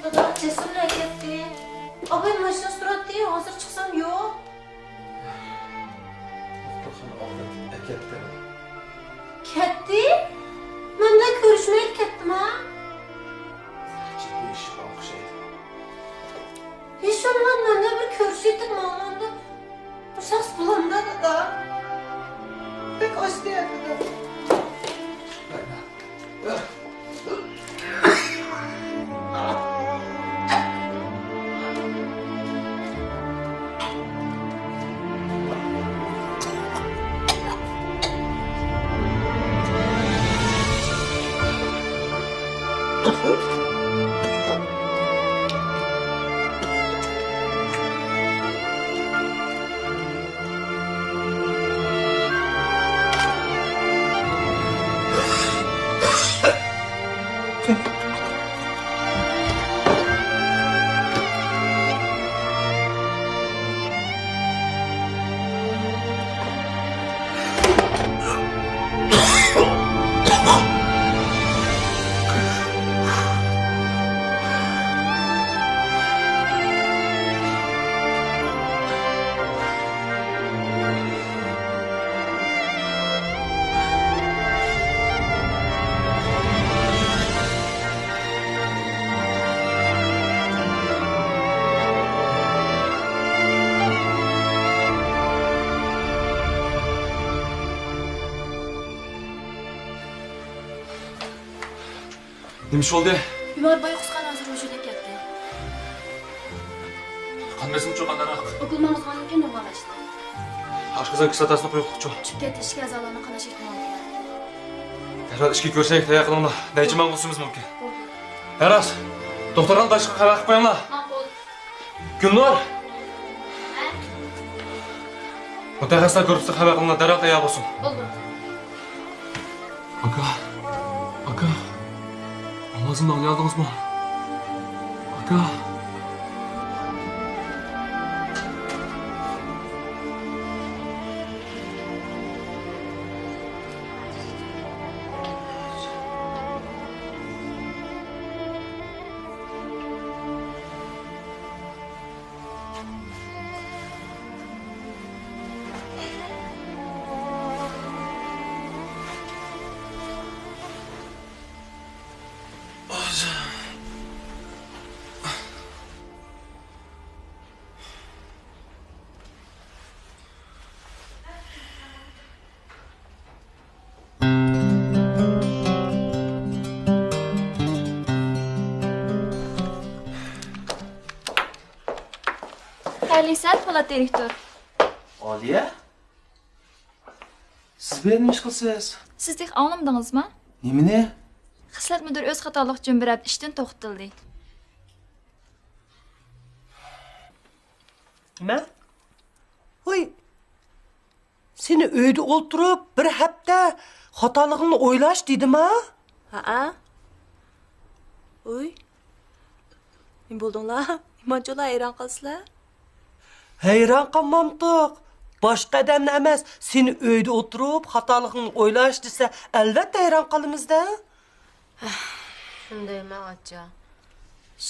Dada cesur ne gitti? Abim maşına surat değil, hazır çıksam yok. Doktorxana ağladı, ketdi. Ketdi? Ben de görüşmeye kettim ha. Ciddi iş alqışaydı. Hiç olmadı, ben de bir görüşeydim mamamda. Bu şahs bulamda dada. Pek hoş değil dada. Demiş oldu? Bemor boy qisqa nazar vücuda ketdi. Qandaysın çok andarak? O'qilmamizdan keyin yo'qolashdi. Aşkızan kislotasını qo'yuqchi. Chiqib ketish a'zolarini qanash ehtimoli bor. Derhal ishga ko'rsak, yaqinimda daychiman bo'lishimiz mumkin. Yaras, doktordan tashqi xabar qilib qo'yinglar. Ma'qul. Gulnor. Mutaxassislar ko'ribsa xabar qilinglar, darhol tayyor bo'lsin. Bo'ldi. Aka. Aka. Ovozimni angladingizmi? Aka. Xayrli saat, Po'lat direktor. Aliye? Siz benim iş qilsiz? Sizdek anglamdingizmi? Nimani? Xizmat mudiri o'z xatolik uchun bir hafta ishdan to'xtatildi. Nima? Voy. Seni uyda o'ltirib bir hafta xatolig'ingni o'ylash dedim-a? Ha? Uy. Nima bo'ldinglar? Nimacho'lar hayron qolsizlar? Hayron qolmamdiq. Boshqa odamni emas, seni uyda o'tirib xatolig'ingni o'ylash desa, albatta hayron qolamiz-da. Shunday acha.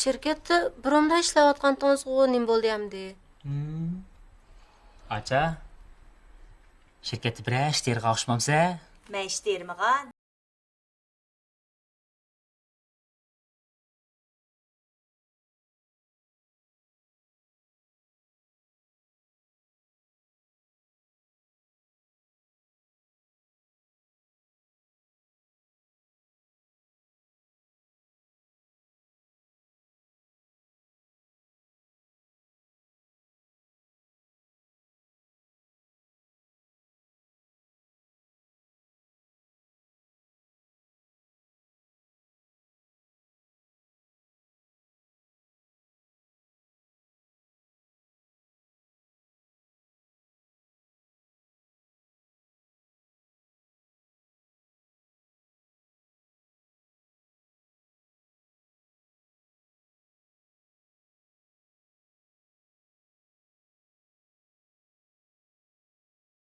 Shirkatda biromda ishlayotgandingizga nima bo'ldi hamdi? Acha, shirkatda biror ish terga oshmamsa? Men ish termagan.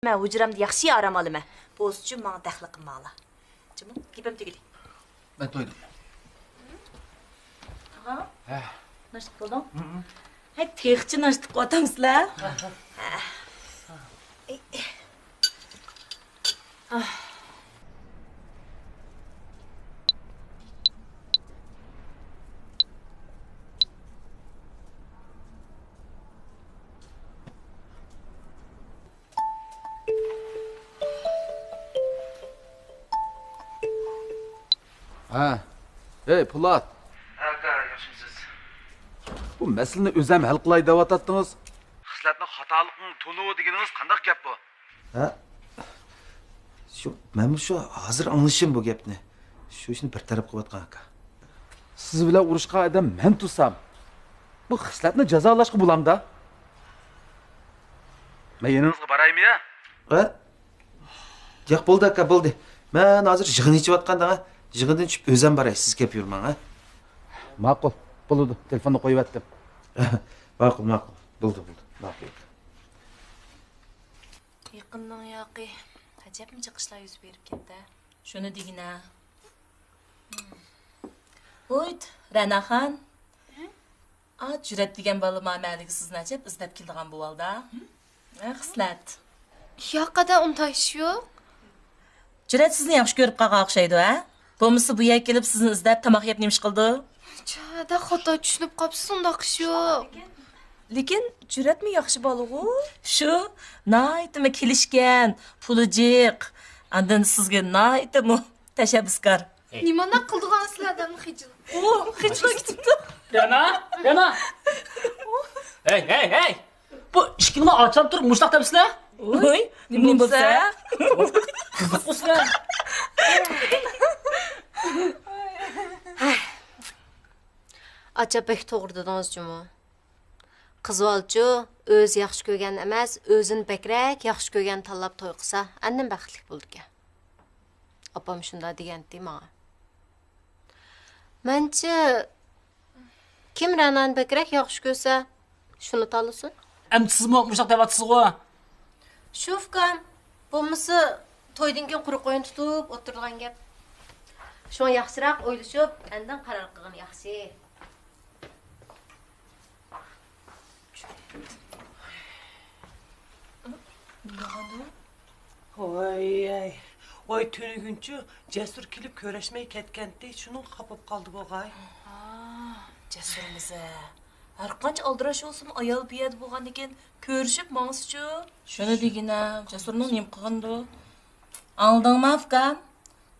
Men hujramda yaxshi orom olaman. Bo'z uchun menga daxli qilmanglar. Jimim, gapim tugadi. Ben doydum. Ağa. Naştık buldun? Hay tekçi naştık otamsızlar. Ha. Ey Polat. Aka, yaxshimisiz? Bu masalani o'zim hal qilay deyotdingiz. Xislatning xatoligini tunuv deganingiz qanday gap bu? Ha? Men shu hozir anglashim bu gapni. Shu ishni bir taraf qilayotgan aka. Siz bilan urushqa adam men tursam, bu xislatni jazolashga bo'lamda. Men yaningizga boraymi ya? Ha? Yo'q bo'ldi aka, bo'ldi. Men hozir yig'in ichayotganda, yig'indan tushib o'zim boray, siz kelib yurmang, ha? Ma'qul. Bo'ldi. Telefonni qo'yib yotdim. Ma'qul. Bo'ldi. Ma'qul. Yaqindan yoqi. Ajabmi chiqishlar yuz berib ketdi. Shuni degina. Oyt, Ranaxon. Jurat degan bola ma'maliga sizni ajab izlab keldigan bu valda. Xislat. Yoqada untash yo'q. Jurat sizni yaxshi ko'rib qolgan o'xshaydi, ha? Bo'lmasa bu yerga kelib sizni izlab tomoq yeb nemish qildi. Chada xato tushunib qopsiz, undaq ish yo'q. Lekin Juratmi yaxshi bola-ku? Shu, naytimi kelishgan, puli jiq. Andan sizga naytimi tashabbuskor. Nimani qildigan sizlardan hijil. Hijla ketibdi. Yana. Hey. Bu ishkilni ochib turib mushtaq debsizlar? Oy, nima bo'lsa? Qiziqsizlar. Acaba to'g'ri dedingiz jumi. Qizvolchi o'z yaxshi ko'rgan emas, o'zini bakrak yaxshi ko'rgan tanlab to'y qilsa, andan baxtli bo'ldi. Opam shunda degandi menga. Mencha kim Ranan bakrak yaxshi ko'rsa, shuni tanlasin. Endi sizmi mushtaq deyatsizku? Shufkan, bo'lmasa to'ydan keyin quruq o'yin tutib o'tirgan gap. Shuni yaxshiroq o'ylashib, andan qaror qilgan yaxshi. Oy tönügünçü cesur kilip köreşmeyi ketkendi. Şunun kapıp kaldı bu gay. Jasurimiz. Har qancha aldirash olsun ayol biyat bo'lgan ekan, ko'rishib mangsichu. Shuni degina, Jasurning nim qilgandi. Aldingmi afkam?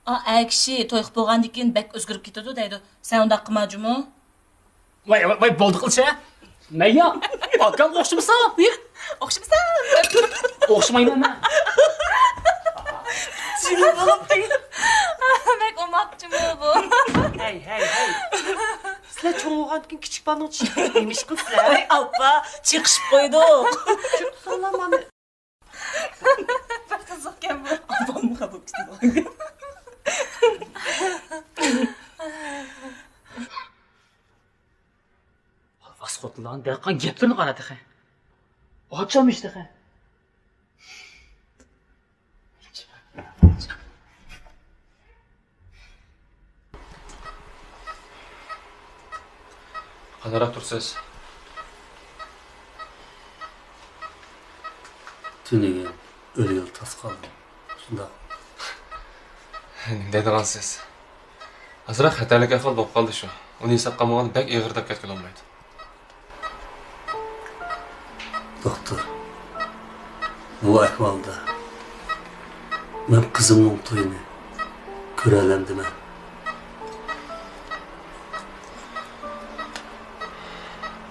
Akshi to'y qilib bo'lgandan keyin bak o'zgarib ketadi deydi. Sen unda qilmajimi? Voy, bo'ldi qilsa. Naya? Akam o'xshimsan? Buyur. O'xshimsan? O'xshamayman men. Jini bo'libdi. Bak o'moqchimi bu? Hey. Sizler çoğun oğanken küçük banın çiğneymiş kızlar. Ay appa, chiqishib qo'ydik. Salamam. Bir qiziqgan bu. Appamni qabul qildi. Vasxotlan, deqqan gapini qaradi ha. Ocham işte ha. Qanaroq tursiz? Tünigen ölü yıl tas kaldı. Şunda. Nima deydigansiz? Azroq xatolik ahvol bo'lib qoldi shu. Uni hisob qilmagan bak ig'irlab ketgan olmaydi. Doktor. Bu ahvalda ben kızımın toyunu görelendim ben.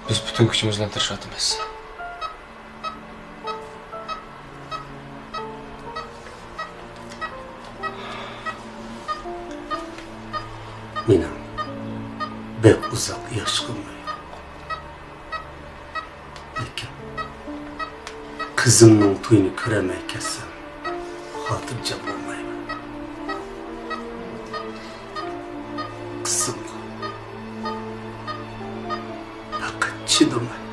Biz bütün kuchimiz bilan tirishyapmiz. Benim bek uzak yaşkım yok. Lekin kızımın toyunu göremey kessem hatırcam olmayım. Kızım fakat çıdımay.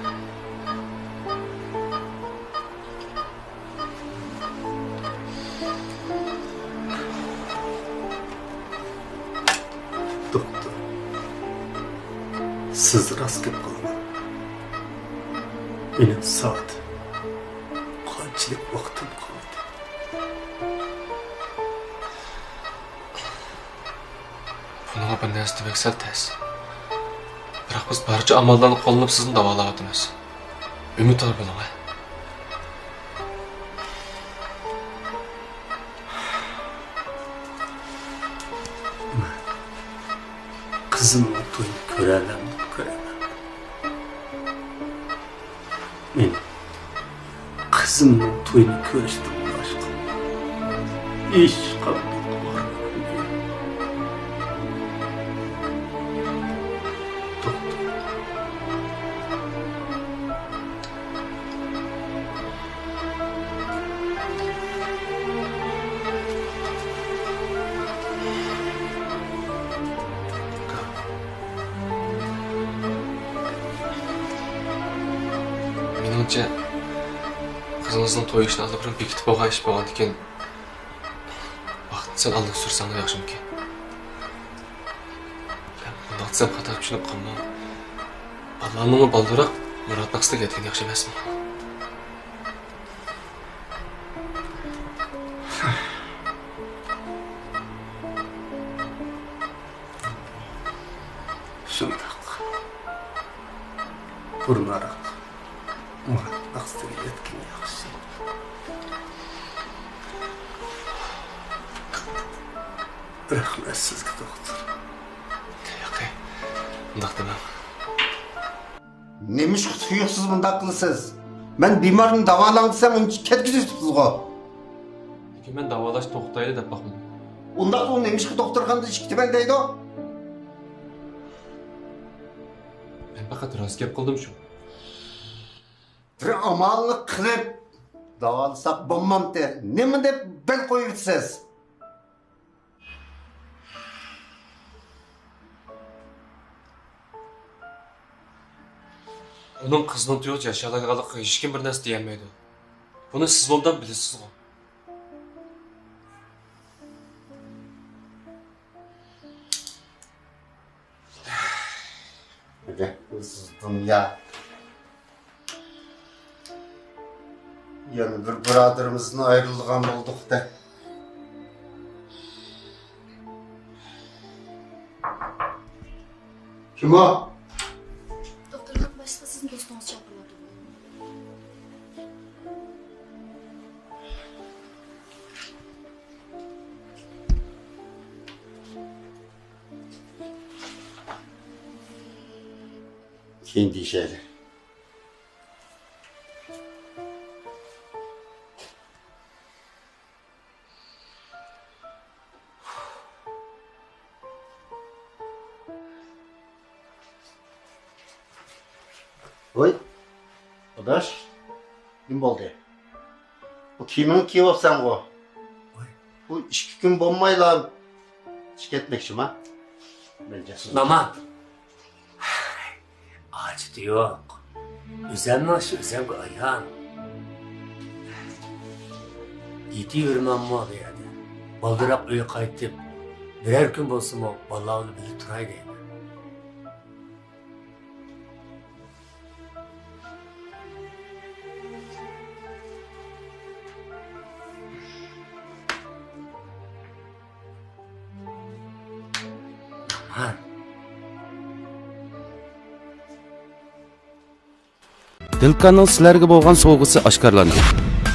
Doktor, rost gap qilaman. Mening soat qanchalik vaqtim qoldi? Bunga bir narsa demek sal tez. Biroq biz barcha amallarni qo'llanib sizni davolayapmiz. Umidvor bo'ling. Qizimning to'yini ko'raman. Men qizimning to'yini ko'rishdan boshqa hech qanday Menimcha qizingizning to'y ishini allaqachon bekitib bo'lgan ish bo'lgandan keyin vaqtni sal alloq sursang yaxshimikin. Bundoq desam xato tushunib qolmam. Allohning balduroq murodni qisqa ketgan yaxshi emasmi? shundoq. Burnaroq maqsadga yetgan yaxshi. Rahmat sizga doktor. Yo'q. Bundoq demam. Nemish tuyuqsiz bundoq qilasiz? Men bemorni davolang desam, uncha ketkizibsiz-ku. Lekin men davolash to'xtaydi deb baxmadim. Undaq u nemish doktorxonada ish kitibang deydi. Men faqat rost gap qildim shu. Bir amalni qilib davolasak bo'lmamdi. Nima deb bel qo'yibsiz? Onun qizning to'yida yashaganligiga hech kim bir narsa deyolmaydi. Buni siz bundan bilasiz-ku. Siz dünya. Yani bir biradırımızın ayrılgan olduk da. Kim o? Doktordan başqa sizin dostunuz çağırıldı. Kendi şeyler. Oy, odaş, kim oldu? Bu kimin ki olsan bu? Bu 2 gün bombayla şiketmekçim ha? Bence. Mama. Acıdı yok. Özenmiş, özen bu ayağın. Yetiyorum ama yani. Baldırak öyle kayıtıp, birer gün bolsun o vallahi onu bile turay değil. Aman. Dilkanның sizlarga bo'lgan sovg'isi oshkorlandi.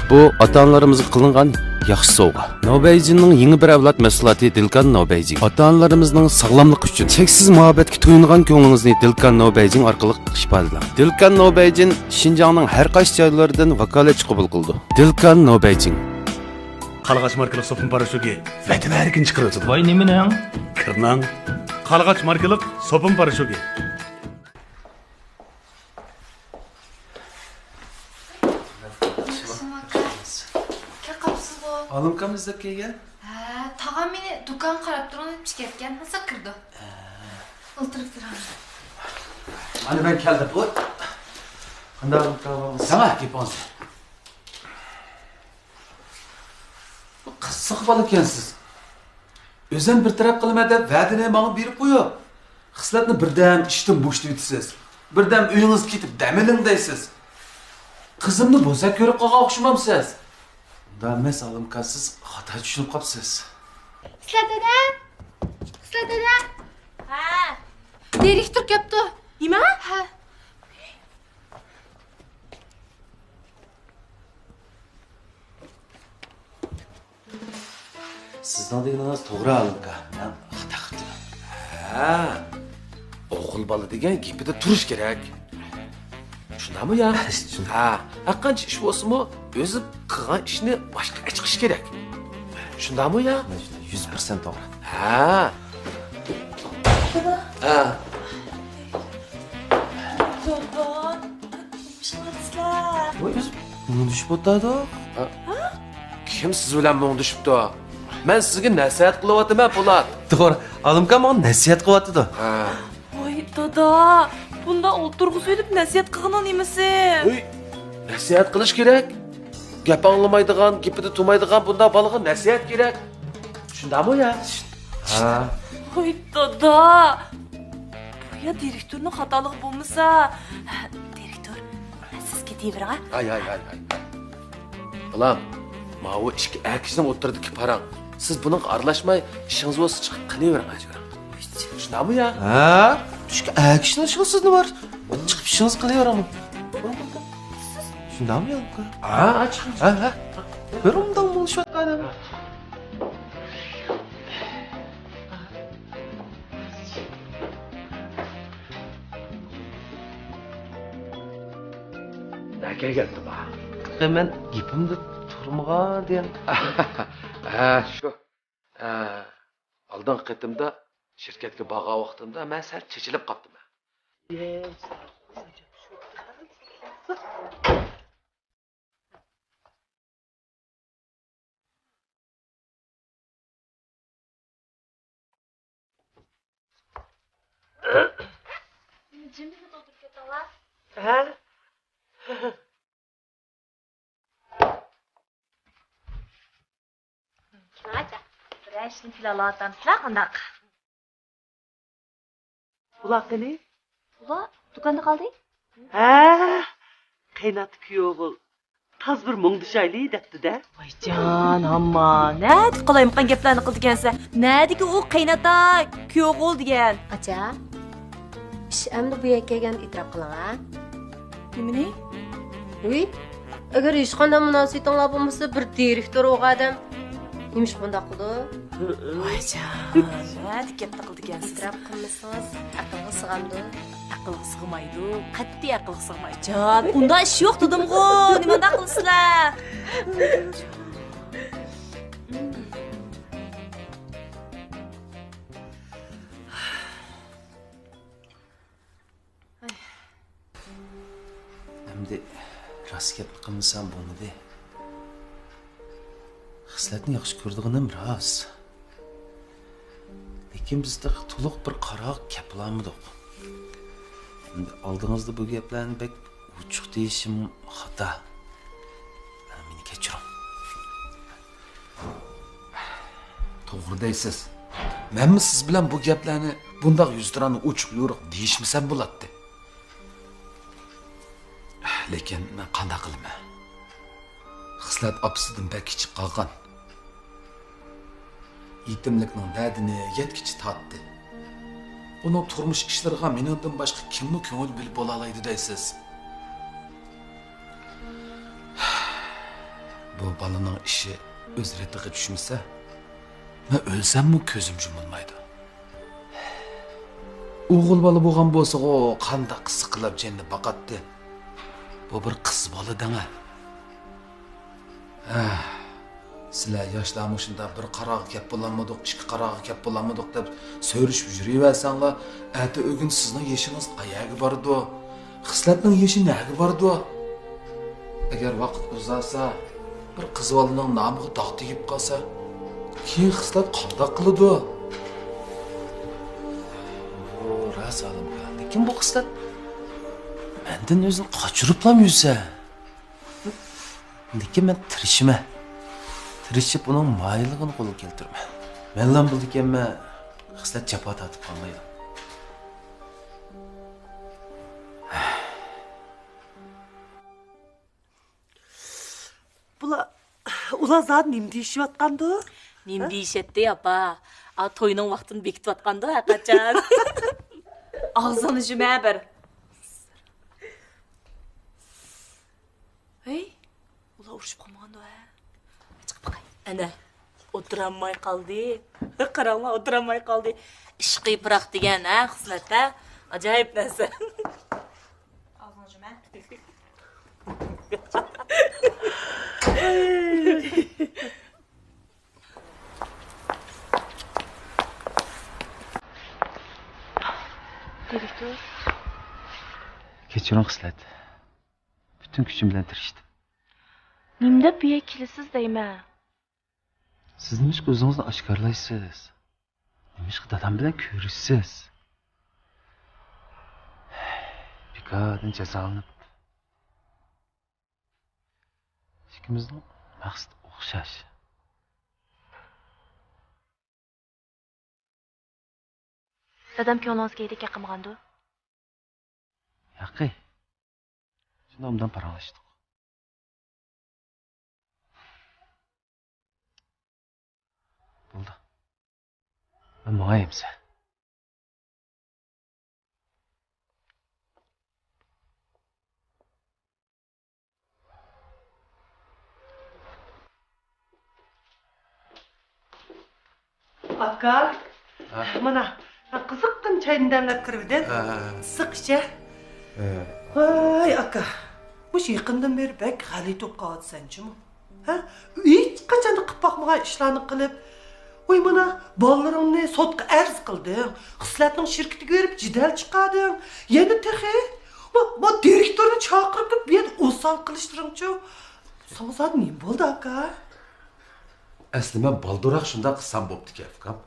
Bu ota-onalarimizga qilingan yaxshi sovg'a. Nobeyjinning yangi bir avlod mahsuloti Dilkan Nobeyjin. Ota-onalarimizning sog'lomligi uchun cheksiz muhabbatga to'yingan ko'nglingizni Dilkan Nobeyjin orqali ifodalang. Dilkan Nobeyjin Xinjiangning har qaysi joylaridan vakolatchi qabul qildi. Dilkan Nobeyjin. Qalğaç markalı sopun paraşuki vətin hər gün çıxırdı. Vay neminən? Kırnan. Qalğaç markalı sopun paraşuki. Alımkam izlep kelgan. Tağam meni dukan qarab turgan etmiş ketgan, nasıl kirdi? O'ltirib turaman. Mana ben keldim. Oy. Qanday alımkam bo'lsa? Sana kepansiz. Qisiq bola ekansiz. O'zim bir taraf qilma deb va'dani menga berib qo'yib, xislatni birdan ishdan bo'shatib o'tasiz. Birden uyunuz ketip demiling deysiz. Kızımni bo'zak ko'rib qolgan o'xshamamsiz. Unda emas Alimka, siz xato tushunib qolibsiz. Xislat dada. Xislat dada. Ha, Direktor kelibdi. nima? Ha. Sizning deganingiz to'g'ri Alimka. Men xato qildim. Ha. O'g'il bola degan gapida turish kerak. Shundami ya? Ha, qancha ish bo'lsa-mu, o'zi qilgan ishni boshqa chiqish kerak. Shundami ya? 100% to'g'ri. Ha. Ha. Zo'rdan. Ishlatsa. Voy, o'zi buni tushib o'tadi. Kim siz bilan muңdishibdi? Men sizga nasihat qilyapman, Po'lat. To'g'ri. Alimka menga nasihat qilyapti. Ha. Voy dada, bunda o'ltirg'i söylep nasihat qilgan nemisi? Uy, nasihat qilish kerak. Gap anglamaydigan, gapida turmaydigan bunda bolaga nasihat kerak. Shundami ya? Ha. Voy dada. Bu ya direktorning xatoligi bo'lmasa, direktor, siz ketavering ha. Ay. Ulan, mavi ishga akishdan o'tirdiki parang. Siz buning aralashmay, ishingiz bo'lsa chiqib qilavering ajra. Shundami ya? Ha? Tushga akishni siz nima var? Chiqib ishingiz qilaveramiz. Shundami Alimka? Ha, chiqing. Ha. Bir undan bo'lishayotgan adam. Naka geldi ba? Men gapimda turmagan degan. Ha, shu. Oldin qitimda shirkatga borgan vaqtimda men sal chechilib qoldim. Jimmy o'tirib ketalar. Ha? Acha. Birashni filalatantlar qandaq. Ular qani? Ular do'konda qolding? Ha? Qaynat kuyovul. Taz bir muңdishayli debdi-da. Voyjon, hamma, nadi qolayimqan gaplarni qildigansa? Nadiki u qaynata, kuyovul degan. Acha. Ish endi bu yerga kelganda e'tirof qiling ha. Nimani? Uy, agar hech qanday munosabatinglar bo'lmasa, bir direktor o'g'adim. Nimish bunda qildi? Voyjon, nadi gapni qildigansiz? E'tirof qilmasangiz, aqlga sig'amdi. Aqlga sig'maydi, qat'iy aqlga sig'maydi. Jon, unda ish yo'q dedim-ku, nimada qilsizlar? Endi rost gap qilmasam bo'lmadi. Xislatni yaxshi ko'rdiganim rost. Lekin bizda to'liq bir qaroq gaplanmadik. Endi oldingizda bu gaplarni bek uchuq deyishim xato. Meni kechiring. To'g'ri deysiz. Menmi siz bilan bu gaplarni bundaq yuztirani uchuq yo'riq deyishmasam bo'ladi. Lekin men qanday qilaman? Xislat opsidan bek kichik qolgan. Yetimlikning dardini yetkichi tatdi. Uning turmush ishlariga mendan boshqa kimni ko'ngil bilib bo'la oladi deysiz? Bu balaning ishi o'z retiga tushmasa, men o'lsammi ko'zim yumilmaydi. O'g'il bola bo'lgan bo'lsa, o qanday siqilib jenni baqatdi. Bu bir qiz bola danga. Sizlar yoshlarmi shunda bir qaroq gap bo'lamadik, ikki qaroq gap bo'lamadik deb so'rishib yuraversanglar, ati o'gin sizning yeshingiz qayerga bordi? Xislatning yeshi nega bordi? Agar vaqt uzasa, bir qiz bolaning nomiga dog' tegib qolsa, keyin xislat qanday qiladi? Rost Alimka. Lekin bu xislat mendan o'zini qochiriblam yursa. Lekin men tirishib uning maylig'ini qo'lga keltirma. Mendan bildiganman, xislat jafo tortib qolmaydi. Ulan zaten nim deyişiyotqandı? Nim deyişetdi apa. A toyunun vaxtını bekitip atqandı ha qaçan. Ağzını jümə bir. Hey, ula uruşup qalmağandı ha. Çıqıb baxay. Ana, oturamay qaldı. Qarama oturamay qaldı. İşqi pıraq degan ha, xislat ha. Acayip narsa. Ağzını jümə. Direktör. Kechiring Xislat. Bütün kuchim bilan tirishdim. Nimda buya kelasiz deyman. Siz nimishqa o'zingizni oshkorlaysiz? Nimishqa dadam bilan ko'rishsiz? Bekordan jazolanib. Ikkimizning maqsad o'xshash. Dadam ko'nglingiz keldi qilmagandi. Yaqi. Shunda undan paranglashdik. Bo'ldi. Men mo'ayimsa. Aka, mana qiziqqin çayını demlep kiribdin. Sık içe. Ay aka, bu yaqindan beri bek g'alit bo'lib qolibsan-chi mi? Ha? Hech qachon qilib boqmagan ishlarni qilib, voy mana bolalaringni sotga arz qilding. Xislatning shirkitiga berib jidal chiqarding. Yana texi, bu direktorni chaqirib bu yerda o'san qilishtiringchi. Sozat nima bo'ldi aka? Asli men balduroq shunda qilsam bo'pti kafkam.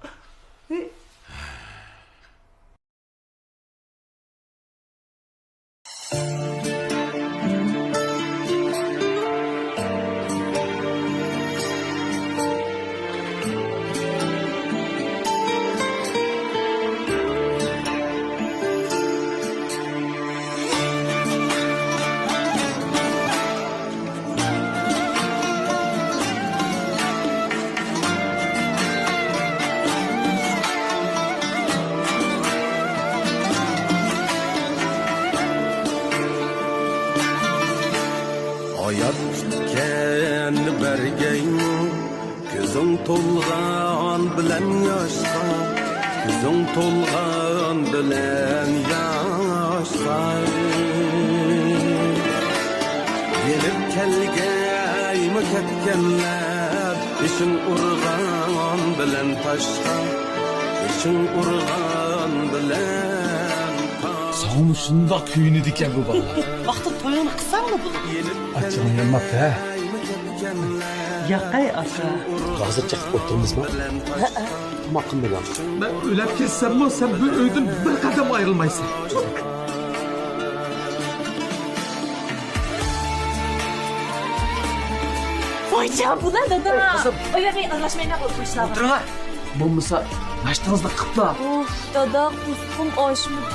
To'lg'an bilan yoshqa, ko'zing to'lg'an bilan yoshqa. Gelib kelgaymi ketganlar, ishing urg'an bilan toshqa, ishing urg'an bilan toshqa. So'm shundoq kuyunidi ekan bu bola. Vaqti to'yini qilsangmi bu? Achchig'im kelmoqda. Yaqay aka. Hozircha qilib o'tdingizmi? Nima qildim? Men o'lib ketsammi, sen bu uydan bir qadam ayrilmaysan. Voycan bular dada. Oya bey aralashmayna qo'yishlar. O'tiring. Bo'lmasa, nashtingizni qiliblar. Of, dada, qusqum oshmidi.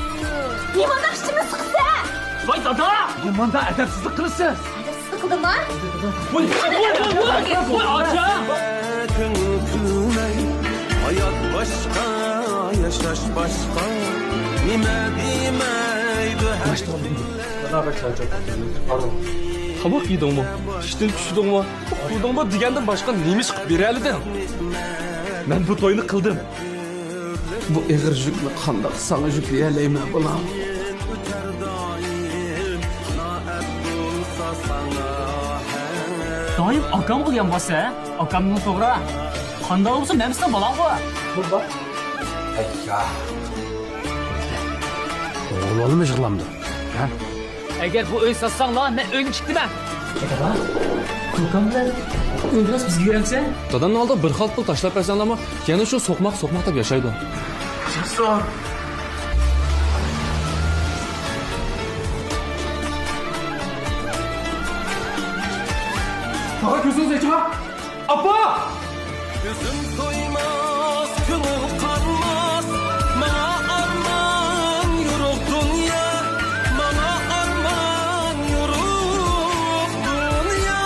Nima nashtimiz qilsa? Voy dada! Yomanda adabsizlik qilasiz. Adabsizlik qildimmi? Voy, acha! Hayat başka, yaşaş başka. Nime demeydi her Beraber çalacak. Pardon. Kabak yedin mi? İşten düştün mü? Kurdun mu diyenden başka neymiş birelidin? Ben bu toyunu kıldım. Bu eğer jükle kandak sana yükleyeleyim bulam. Doim akam qilgan bo'lsa, akamning to'g'ri. Qanday bo'lsa, menimizdan balang qo'y. Burada. Ayya. Oğlanım yığılamdı. Ha? Agar bu uy sotsanglar, men uyga chiqdiman. Dada, ko'kam bilan o'ylas bizga yuramsa? Dadanın aldı bir xalt pul taşlap versen ama yana şu sokmak deb yaşaydı. Cesur. Baba gözünüz açma. Abba! Gözüm doymaz, gönül kanmaz. Bana arman yürük dünya. Bana arman yürük dünya.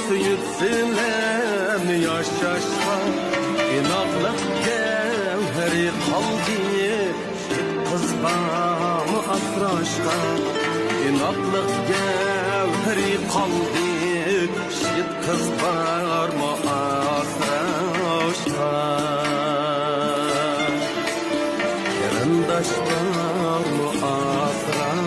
Söyüp silem yaşaşka İnaklık gevheri kaldı Kızbamı asraşka İnaklık gevheri kaldı Şit kızbarma asraşka Yarındaş var mı asraşka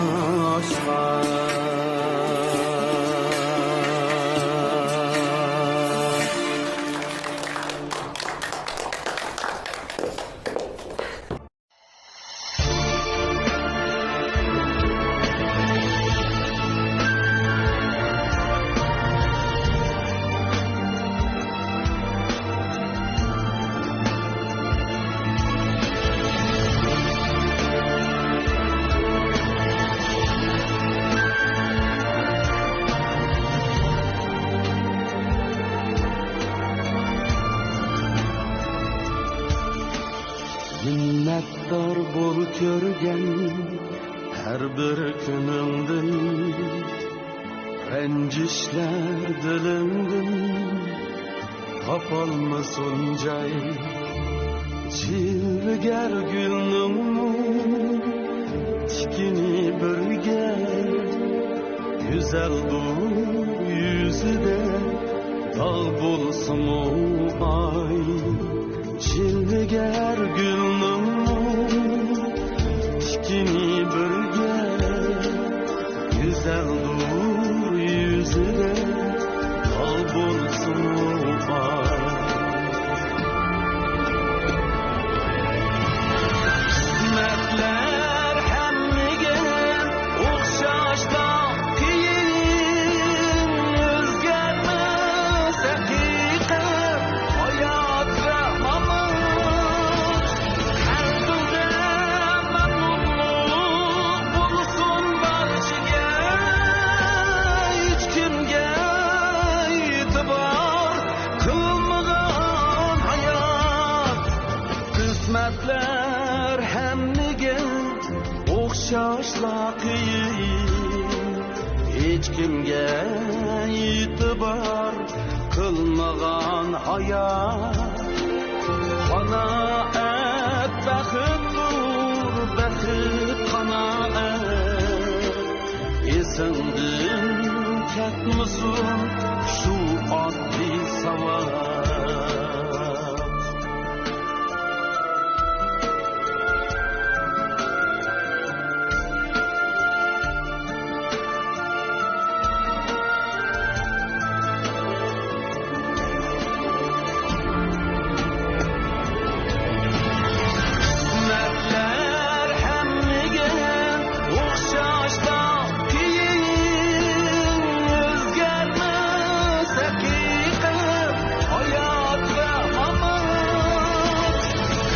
Minnettar bol körgen her bir günümdün Rencişler dilimdin Kapalmasın cay Çilger gülnün Tikini birge Güzel bu yüzüde Dal bulsun o ay Çilger gülnün Tikini birge Güzel dur yüzüne Dal bulsun o ay Kısmetler hemmige Okşaşta kiyin Özgermez hakikat Hayat ve mamut Her türlü memnunluk bulsun barışıge Hiç kimge itibar kılmagan hayat Kısmetler hemmige Okşaşla kiyin Hiç kimge itibar kılmagan hayat Kanaat baxittur, baxit kanaat Esindin ketmisin şu oddiy savat Kısmetler hemmige okşaşta kiyin Özgermez hakikat Hayat ve mamut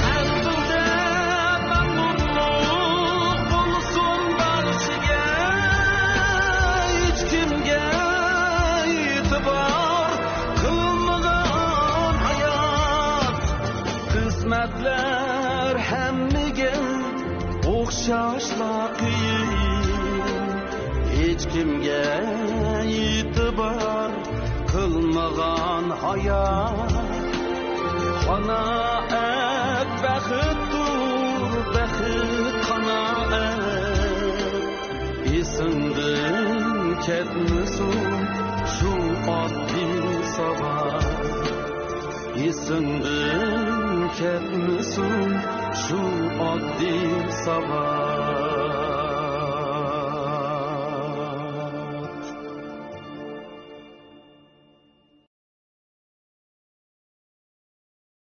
Her türlü memnunluk bulsun barışıge Hiç kimge itibar kılmagan hayat Kısmetler hemmige okşaşla kiyin Hiç kimge itibar kılmagan hayat Kanaat baxittur, baxit kanaat Esindin ketmisin şu oddiy sabat Esindin ketmisin şu oddiy sabat